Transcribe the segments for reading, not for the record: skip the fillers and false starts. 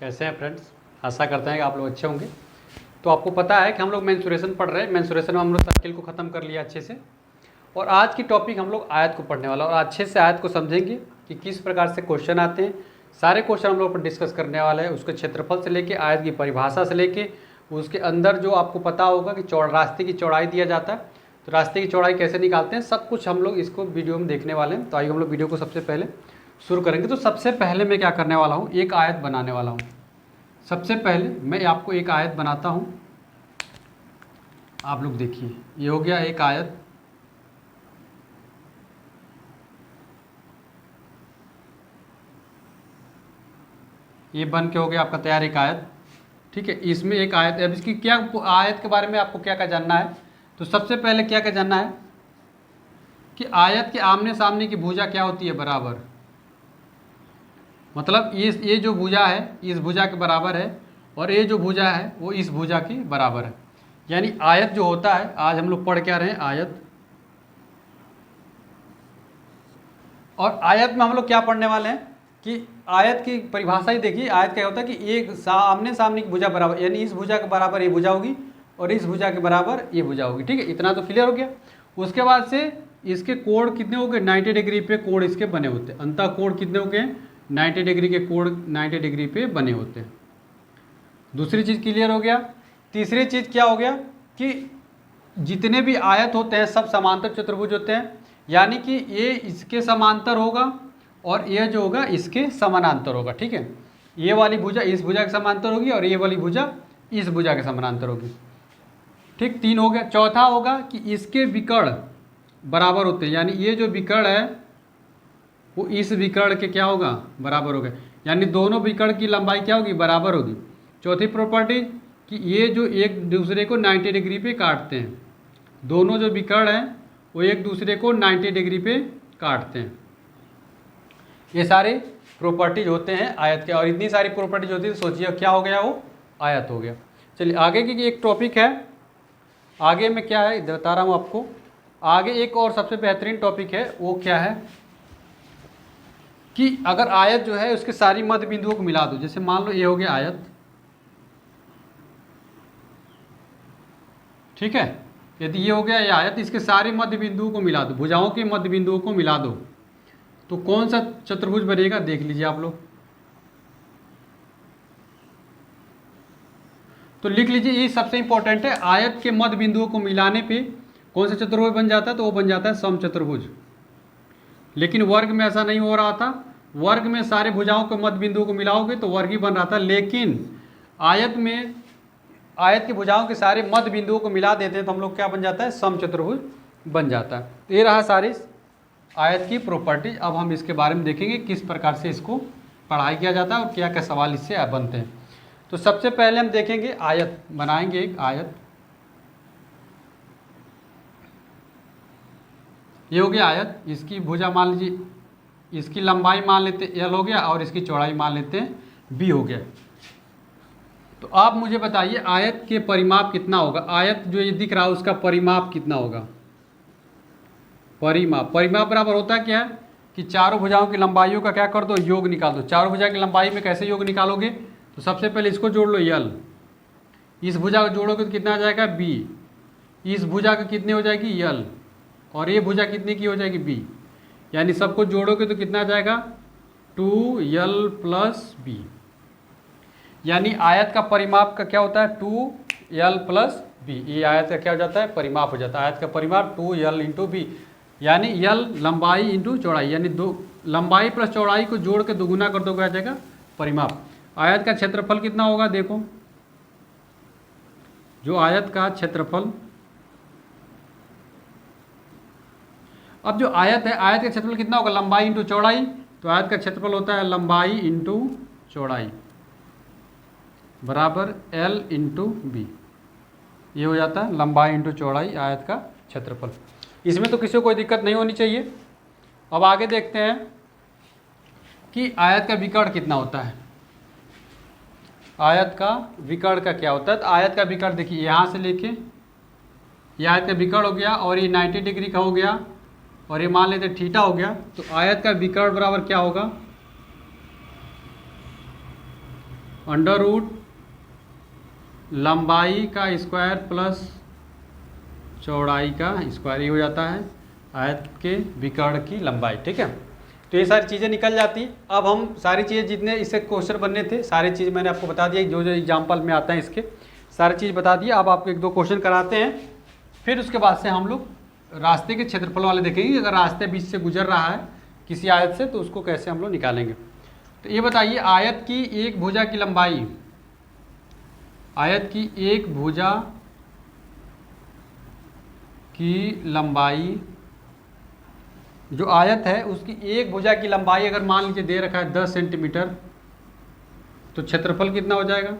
कैसे हैं फ्रेंड्स। आशा करते हैं कि आप लोग अच्छे होंगे। तो आपको पता है कि हम लोग मेंसुरेशन पढ़ रहे हैं। मेंसुरेशन में हम लोग सर्किल को ख़त्म कर लिया अच्छे से, और आज की टॉपिक हम लोग आयत को पढ़ने वाला, और अच्छे से आयत को समझेंगे कि किस प्रकार से क्वेश्चन आते हैं। सारे क्वेश्चन हम लोग पर डिस्कस करने वाले हैं, उसके क्षेत्रफल से लेके आयत की परिभाषा से लेके उसके अंदर जो आपको पता होगा कि रास्ते की चौड़ाई दिया जाता है, तो रास्ते की चौड़ाई कैसे निकालते हैं, सब कुछ हम लोग इसको वीडियो में देखने वाले हैं। तो आइए हम लोग वीडियो को सबसे पहले शुरू करेंगे। तो सबसे पहले मैं क्या करने वाला हूँ, एक आयत बनाने वाला हूँ। सबसे पहले मैं आपको एक आयत बनाता हूँ। आप लोग देखिए, ये हो गया एक आयत। ये बन के हो गया आपका तैयार एक आयत। ठीक है, इसमें एक आयत। अब इसकी क्या, आयत के बारे में आपको क्या क्या जानना है, तो सबसे पहले क्या क्या जानना है कि आयत के आमने सामने की भुजा क्या होती है, बराबर। मतलब ये जो भुजा है इस भुजा के बराबर है, और ये जो भुजा है वो इस भुजा के बराबर है। यानी आयत जो होता है, आज हम लोग पढ़ क्या रहे हैं, आयत। और आयत में हम लोग क्या पढ़ने वाले हैं कि आयत की परिभाषा ही देखिए। आयत क्या होता है कि एक आमने सामने की भुजा बराबर, यानी इस भुजा के बराबर ये भुजा होगी और इस भुजा के बराबर ये भुजा होगी। ठीक है, इतना तो क्लियर हो गया। उसके बाद से इसके कोण कितने हो गए, 90 डिग्री पे कोण इसके बने होते हैं। अंतः कोण कितने हो गए, 90 डिग्री के कोण 90 डिग्री पे बने होते हैं। दूसरी चीज़ क्लियर हो गया। तीसरी चीज़ क्या हो गया कि जितने भी आयत होते हैं सब समांतर चतुर्भुज होते हैं। यानी कि ये इसके समांतर होगा और ये जो होगा इसके समानांतर होगा। ठीक है, ये वाली भुजा इस भुजा के समांतर होगी और ये वाली भुजा इस भुजा के समानांतर होगी। ठीक, 3 हो गया। चौथा होगा कि इसके विकर्ण बराबर होते हैं। यानी ये जो विकर्ण है वो इस विकर्ण के क्या होगा, बराबर होगा। यानी दोनों विकर्ण की लंबाई क्या होगी, बराबर होगी। चौथी प्रॉपर्टी कि ये जो एक दूसरे को 90 डिग्री पे काटते हैं, दोनों जो विकर्ण हैं वो एक दूसरे को 90 डिग्री पे काटते हैं। ये सारे प्रॉपर्टीज होते हैं आयत के, और इतनी सारी प्रॉपर्टीज होती है, सोचिए क्या हो गया, वो आयत हो गया। चलिए आगे की एक टॉपिक है। आगे में क्या है बता रहा हूँ आपको। आगे एक और सबसे बेहतरीन टॉपिक है, वो क्या है कि अगर आयत जो है उसके सारी मध्य बिंदुओं को मिला दो। जैसे मान लो ये हो गया आयत, ठीक है। यदि ये हो गया ये आयत, इसके सारे मध्य बिंदुओं को मिला दो, भुजाओं के मध्य बिंदुओं को मिला दो, तो कौन सा चतुर्भुज बनेगा, देख लीजिए आप लोग। तो लिख लीजिए, ये सबसे इंपॉर्टेंट है। आयत के मध्य बिंदुओं को मिलाने पे कौन सा चतुर्भुज बन जाता है, तो वो बन जाता है समचतुर्भुज। लेकिन वर्ग में ऐसा नहीं हो रहा था। वर्ग में सारे भुजाओं के मध्य बिंदुओं को मिलाओगे तो वर्ग ही बन रहा था। लेकिन आयत में आयत की भुजाओं के सारे मध्य बिंदुओं को मिला देते हैं तो हम लोग क्या बन जाता है, समचतुर्भुज बन जाता है। तो ये रहा सारी आयत की प्रॉपर्टी। अब हम इसके बारे में देखेंगे किस प्रकार से इसको पढ़ाई किया जाता है और क्या क्या सवाल इससे बनते हैं। तो सबसे पहले हम देखेंगे आयत, बनाएंगे एक आयत। ये हो गया आयत। इसकी भुजा मान लीजिए, इसकी लंबाई मान लेते हैं L हो गया, और इसकी चौड़ाई मान लेते हैं B हो गया। तो आप मुझे बताइए आयत के परिमाप कितना होगा। आयत जो ये दिख रहा है उसका परिमाप कितना होगा। परिमाप बराबर होता क्या है कि चारों भुजाओं की लंबाइयों का क्या कर दो, योग निकाल दो। चारों भुजा की लंबाई में कैसे योग निकालोगे, तो सबसे पहले इसको जोड़ लो L, इस भुजा को जोड़ोगे तो कितना आ जाएगा B, इस भुजा का कितनी हो जाएगी L, और ये भुजा कितने की हो जाएगी B। यानी सबको जोड़ोगे तो कितना आ जाएगा 2L + B। यानी आयत का परिमाप का क्या होता है 2L + B। ये आयत का क्या हो जाता है, परिमाप हो जाता है। आयत का परिमाप 2L × B, यानी L लंबाई इंटू चौड़ाई, यानी दो लंबाई प्लस चौड़ाई को जोड़ के दोगुना कर दो, क्या आ जाएगा परिमाप। आयत का क्षेत्रफल कितना होगा, देखो जो आयत का क्षेत्रफल, अब जो आयत है, आयत का क्षेत्रफल कितना होगा, लंबाई इंटू चौड़ाई। तो आयत का क्षेत्रफल होता है लंबाई इंटू चौड़ाई बराबर L × B। ये हो जाता है लंबाई इंटू चौड़ाई आयत का क्षेत्रफल। इसमें तो किसी को कोई दिक्कत नहीं होनी चाहिए। अब आगे देखते हैं कि आयत का विकर्ण कितना होता है। आयत का विकर्ण का क्या होता है, तो आयत का विकर्ण देखिए यहाँ से लेके ये आयत का विकर्ण हो गया, और ये 90 डिग्री का हो गया, और ये मान लेते थीटा हो गया। तो आयत का विकर्ण बराबर क्या होगा, अंडर रूट लंबाई का स्क्वायर प्लस चौड़ाई का स्क्वायर, ये हो जाता है आयत के विकर्ण की लंबाई। ठीक है, तो ये सारी चीज़ें निकल जाती। अब हम सारी चीज़ें जितने इससे क्वेश्चन बनने थे सारी चीज़ मैंने आपको बता दिया, जो जो एग्जाम्पल में आता है इसके सारी चीज़ बता दिया। अब आपको एक दो क्वेश्चन कराते हैं, फिर उसके बाद से हम लोग रास्ते के क्षेत्रफल वाले देखेंगे। अगर रास्ते बीच से गुजर रहा है किसी आयत से तो उसको कैसे हम लोग निकालेंगे। तो ये बताइए, आयत की एक भुजा की लंबाई, आयत की एक भुजा की लंबाई, जो आयत है उसकी एक भुजा की लंबाई अगर मान लीजिए दे रखा है 10 सेंटीमीटर, तो क्षेत्रफल कितना हो जाएगा।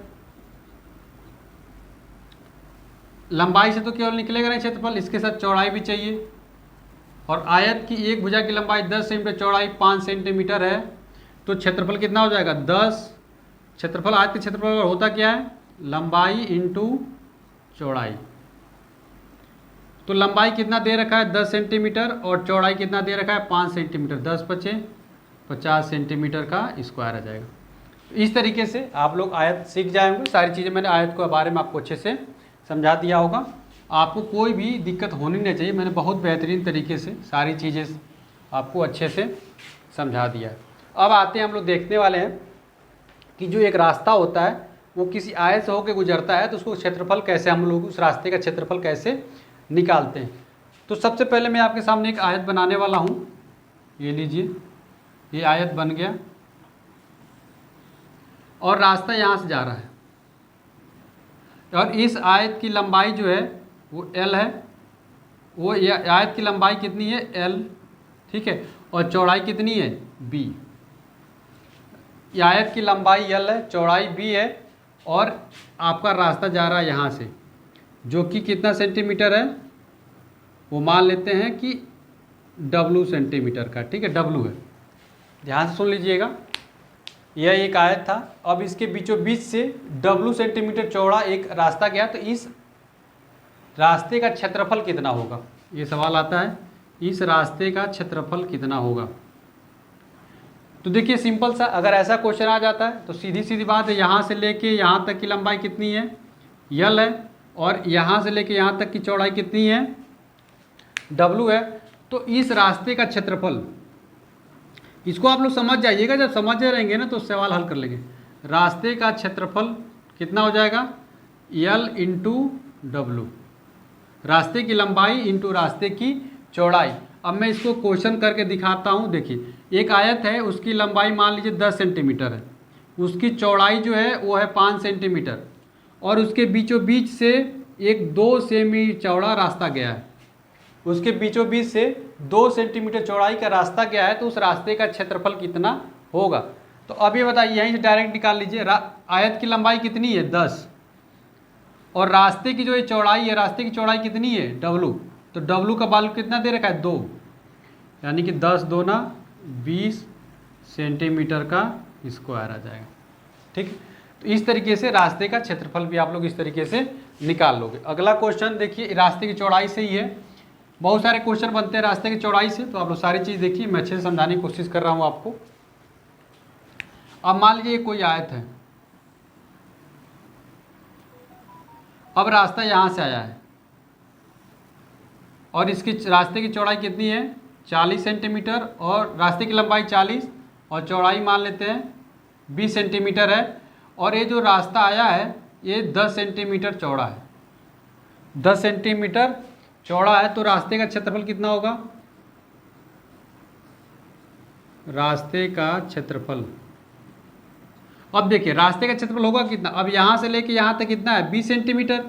लंबाई से तो केवल निकलेगा नहीं क्षेत्रफल, इसके साथ चौड़ाई भी चाहिए। और आयत की एक भुजा की लंबाई 10 सेंटीमीटर, चौड़ाई 5 सेंटीमीटर है, तो क्षेत्रफल कितना हो जाएगा 10। क्षेत्रफल, आयत के क्षेत्रफल होता क्या है, लंबाई इंटू चौड़ाई। तो लंबाई कितना दे रखा है 10 सेंटीमीटर और चौड़ाई कितना दे रखा है 5 सेंटीमीटर, 10 पचे 50 सेंटीमीटर का स्क्वायर आ जाएगा। तो इस तरीके से आप लोग आयत सीख जाएंगे। सारी चीज़ें मैंने आयत के बारे में आपको अच्छे से समझा दिया होगा, आपको कोई भी दिक्कत होनी नहीं चाहिए। मैंने बहुत बेहतरीन तरीके से सारी चीज़ें आपको अच्छे से समझा दिया है। अब आते हैं, हम लोग देखने वाले हैं कि जो एक रास्ता होता है वो किसी आयत से होकर गुजरता है, तो उसको क्षेत्रफल कैसे, हम लोग उस रास्ते का क्षेत्रफल कैसे निकालते हैं। तो सबसे पहले मैं आपके सामने एक आयत बनाने वाला हूँ। ये लीजिए, ये आयत बन गया और रास्ता यहाँ से जा रहा है, और इस आयत की लंबाई जो है वो L है। वो आयत की लंबाई कितनी है L, ठीक है, और चौड़ाई कितनी है B। ये आयत की लंबाई L है, चौड़ाई B है, और आपका रास्ता जा रहा है यहाँ से, जो कि कितना सेंटीमीटर है, वो मान लेते हैं कि W सेंटीमीटर का। ठीक है, W है, ध्यान से सुन लीजिएगा। यह एक आयत था, अब इसके बीचों बीच से W सेंटीमीटर चौड़ा एक रास्ता गया, तो इस रास्ते का क्षेत्रफल कितना होगा, ये सवाल आता है, इस रास्ते का क्षेत्रफल कितना होगा। तो देखिए सिंपल सा, अगर ऐसा क्वेश्चन आ जाता है तो सीधी सीधी बात है, यहाँ से लेके यहाँ तक की लंबाई कितनी है L है, और यहाँ से लेके यहाँ तक की चौड़ाई कितनी है W है। तो इस रास्ते का क्षेत्रफल, इसको आप लोग समझ जाइएगा, जब समझ रहेंगे ना तो सवाल हल कर लेंगे। रास्ते का क्षेत्रफल कितना हो जाएगा L इंटू W, रास्ते की लंबाई इंटू रास्ते की चौड़ाई। अब मैं इसको क्वेश्चन करके दिखाता हूँ। देखिए, एक आयत है, उसकी लंबाई मान लीजिए 10 सेंटीमीटर है, उसकी चौड़ाई जो है वो है 5 सेंटीमीटर, और उसके बीचों बीच से एक 2 सेमी चौड़ा रास्ता गया है, उसके बीचों बीच से 2 सेंटीमीटर चौड़ाई का रास्ता गया है, तो उस रास्ते का क्षेत्रफल कितना होगा। तो अब ये बताइए, यहीं से डायरेक्ट निकाल लीजिए, आयत की लंबाई कितनी है 10, और रास्ते की जो ये चौड़ाई है, रास्ते की चौड़ाई कितनी है W, तो W का वैल्यू कितना दे रखा है 2, यानी कि 10 दूना 20 सेंटीमीटर का स्क्वायर आ जाएगा। ठीक है, तो इस तरीके से रास्ते का क्षेत्रफल भी आप लोग इस तरीके से निकाल लोगे। अगला क्वेश्चन देखिए, रास्ते की चौड़ाई से ही है, बहुत सारे क्वेश्चन बनते हैं रास्ते की चौड़ाई से, तो आप लोग सारी चीज़ देखिए, मैं अच्छे से समझाने की कोशिश कर रहा हूँ आपको। अब मान लीजिए कोई आयत है, अब रास्ता यहाँ से आया है, और इसकी रास्ते की चौड़ाई कितनी है 40 सेंटीमीटर, और रास्ते की लंबाई 40 और चौड़ाई मान लेते हैं 20 सेंटीमीटर है, और ये जो रास्ता आया है ये 10 सेंटीमीटर चौड़ा है, 10 सेंटीमीटर चौड़ा है, तो रास्ते का क्षेत्रफल कितना होगा, रास्ते का क्षेत्रफल। अब देखिए रास्ते का क्षेत्रफल होगा कितना, अब यहाँ से लेके यहाँ तक कितना है 20 सेंटीमीटर,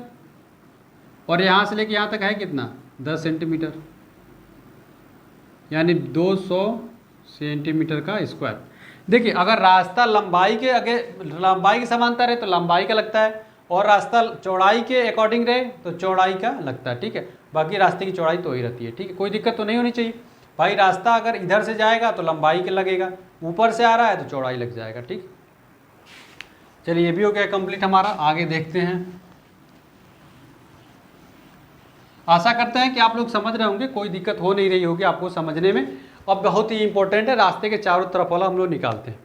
और यहाँ से लेके यहाँ तक है कितना 10 सेंटीमीटर, यानी 200 सेंटीमीटर का स्क्वायर। देखिए अगर रास्ता लंबाई के समांतर है तो लंबाई का लगता है, और रास्ता चौड़ाई के अकॉर्डिंग रहे तो चौड़ाई का लगता है। ठीक है, बाकी रास्ते की चौड़ाई तो ही रहती है। ठीक है, कोई दिक्कत तो नहीं होनी चाहिए भाई। रास्ता अगर इधर से जाएगा तो लंबाई का लगेगा, ऊपर से आ रहा है तो चौड़ाई लग जाएगा। ठीक, चलिए ये भी हो गया कंप्लीट हमारा। आगे देखते हैं। आशा करते हैं कि आप लोग समझ रहे होंगे, कोई दिक्कत हो नहीं रही होगी आपको समझने में। अब बहुत ही इंपॉर्टेंट है, रास्ते के चारों तरफ वाला हम लोग निकालते हैं।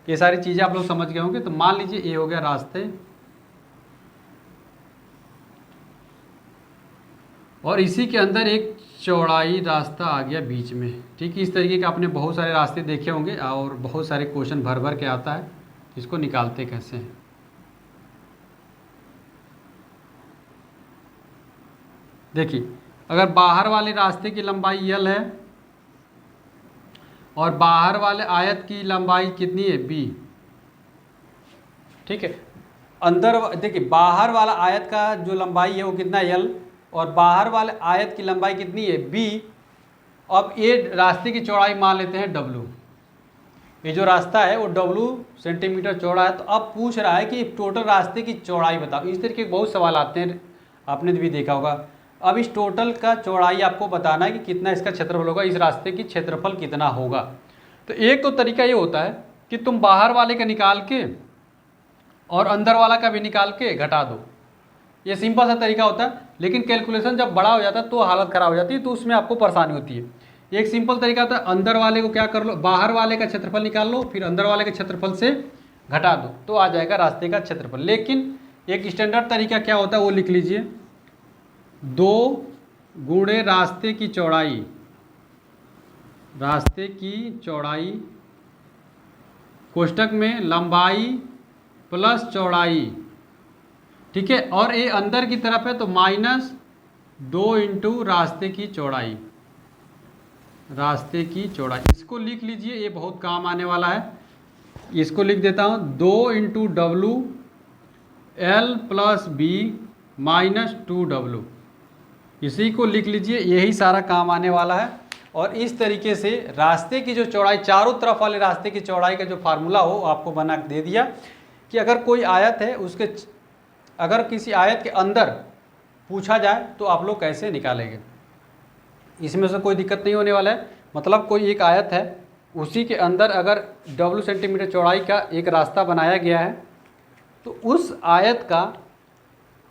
ये सारी चीज़ें आप लोग समझ गए होंगे। तो मान लीजिए ये हो गया रास्ते, और इसी के अंदर एक चौड़ाई रास्ता आ गया बीच में। ठीक है, इस तरीके के आपने बहुत सारे रास्ते देखे होंगे और बहुत सारे क्वेश्चन भर भर के आता है। इसको निकालते कैसे हैं? देखिए, अगर बाहर वाले रास्ते की लंबाई l है और बाहर वाले आयत की लंबाई कितनी है b, ठीक है। अंदर देखिए, बाहर वाला आयत का जो लंबाई है वो कितना है l, और बाहर वाले आयत की लंबाई कितनी है b। अब ये रास्ते की चौड़ाई मान लेते हैं w। ये जो रास्ता है वो w सेंटीमीटर चौड़ा है। तो अब पूछ रहा है कि टोटल रास्ते की चौड़ाई बताओ। इस तरीके के बहुत सवाल आते हैं, आपने भी देखा होगा। अब इस टोटल का चौड़ाई आपको बताना है कि कितना इसका क्षेत्रफल होगा, इस रास्ते की क्षेत्रफल कितना होगा। तो एक तो तरीका ये होता है कि तुम बाहर वाले का निकाल के और अंदर वाला का भी निकाल के घटा दो। ये सिंपल सा तरीका होता है, लेकिन कैलकुलेशन जब बड़ा हो जाता है तो हालत ख़राब हो जाती है, तो उसमें आपको परेशानी होती है। एक सिंपल तरीका होता है, अंदर वाले को क्या कर लो, बाहर वाले का क्षेत्रफल निकाल लो, फिर अंदर वाले के क्षेत्रफल से घटा दो, तो आ जाएगा रास्ते का क्षेत्रफल। लेकिन एक स्टैंडर्ड तरीका क्या होता है वो लिख लीजिए, 2 गुणे रास्ते की चौड़ाई, रास्ते की चौड़ाई कोष्टक में लंबाई प्लस चौड़ाई, ठीक है। और ये अंदर की तरफ है तो -2 इंटू रास्ते की चौड़ाई, रास्ते की चौड़ाई। इसको लिख लीजिए, ये बहुत काम आने वाला है। इसको लिख देता हूँ, 2 into W L plus B -2w। इसी को लिख लीजिए, यही सारा काम आने वाला है। और इस तरीके से रास्ते की जो चौड़ाई, चारों तरफ वाले रास्ते की चौड़ाई का जो फार्मूला हो आपको बना दे दिया कि अगर कोई आयत है उसके, अगर किसी आयत के अंदर पूछा जाए तो आप लोग कैसे निकालेंगे। इसमें से कोई दिक्कत नहीं होने वाला है। मतलब कोई एक आयत है, उसी के अंदर अगर w सेंटीमीटर चौड़ाई का एक रास्ता बनाया गया है, तो उस आयत का,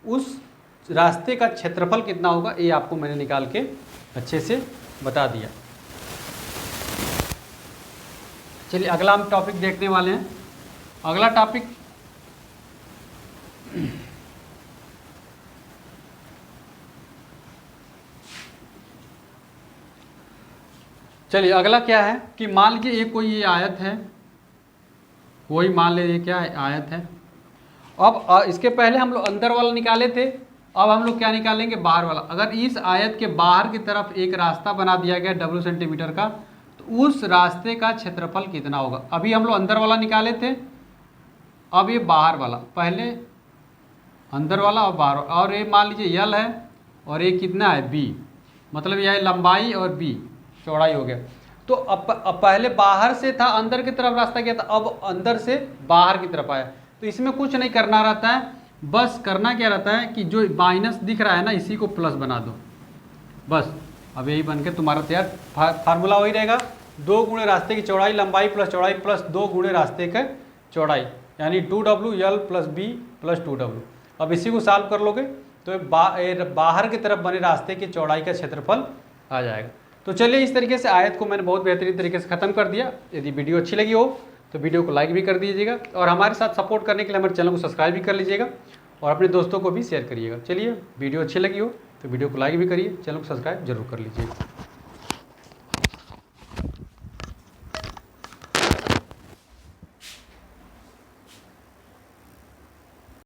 उस रास्ते का क्षेत्रफल कितना होगा, ये आपको मैंने निकाल के अच्छे से बता दिया। चलिए अगला हम टॉपिक देखने वाले हैं। अगला टॉपिक चलिए अगला क्या है कि मान लीजिए ये कोई ये आयत है, कोई मान लीजिए क्या है, आयत है। अब इसके पहले हम लोग अंदर वाला निकाले थे, अब हम लोग क्या निकालेंगे, बाहर वाला। अगर इस आयत के बाहर की तरफ एक रास्ता बना दिया गया w सेंटीमीटर का, तो उस रास्ते का क्षेत्रफल कितना होगा। अभी हम लोग अंदर वाला निकाले थे, अब ये बाहर वाला, पहले अंदर वाला और बाहर, और ये मान लीजिए l है और ये कितना है b, मतलब यह लंबाई और b चौड़ाई हो गया। तो अब पहले बाहर से था, अंदर की तरफ रास्ता गया था, अब अंदर से बाहर की तरफ आया। तो इसमें कुछ नहीं करना रहता है, बस करना क्या रहता है कि जो माइनस दिख रहा है ना, इसी को प्लस बना दो बस। अब यही बन के तुम्हारा तैयार। फार्मूला वही रहेगा, 2 गुणे रास्ते की चौड़ाई लंबाई प्लस चौड़ाई प्लस 2 गुणे रास्ते का चौड़ाई, यानी 2w l plus b plus 2w। अब इसी को सॉल्व कर लोगे तो बाहर की तरफ बने रास्ते की चौड़ाई का क्षेत्रफल आ जाएगा। तो चलिए, इस तरीके से आयत को मैंने बहुत बेहतरीन तरीके से ख़त्म कर दिया। यदि वीडियो अच्छी लगी हो तो वीडियो को लाइक भी कर दीजिएगा, और हमारे साथ सपोर्ट करने के लिए हमारे चैनल को सब्सक्राइब भी कर लीजिएगा, और अपने दोस्तों को भी शेयर करिएगा। चलिए, वीडियो अच्छी लगी हो तो वीडियो को लाइक भी करिए, चैनल को सब्सक्राइब जरूर कर लीजिएगा।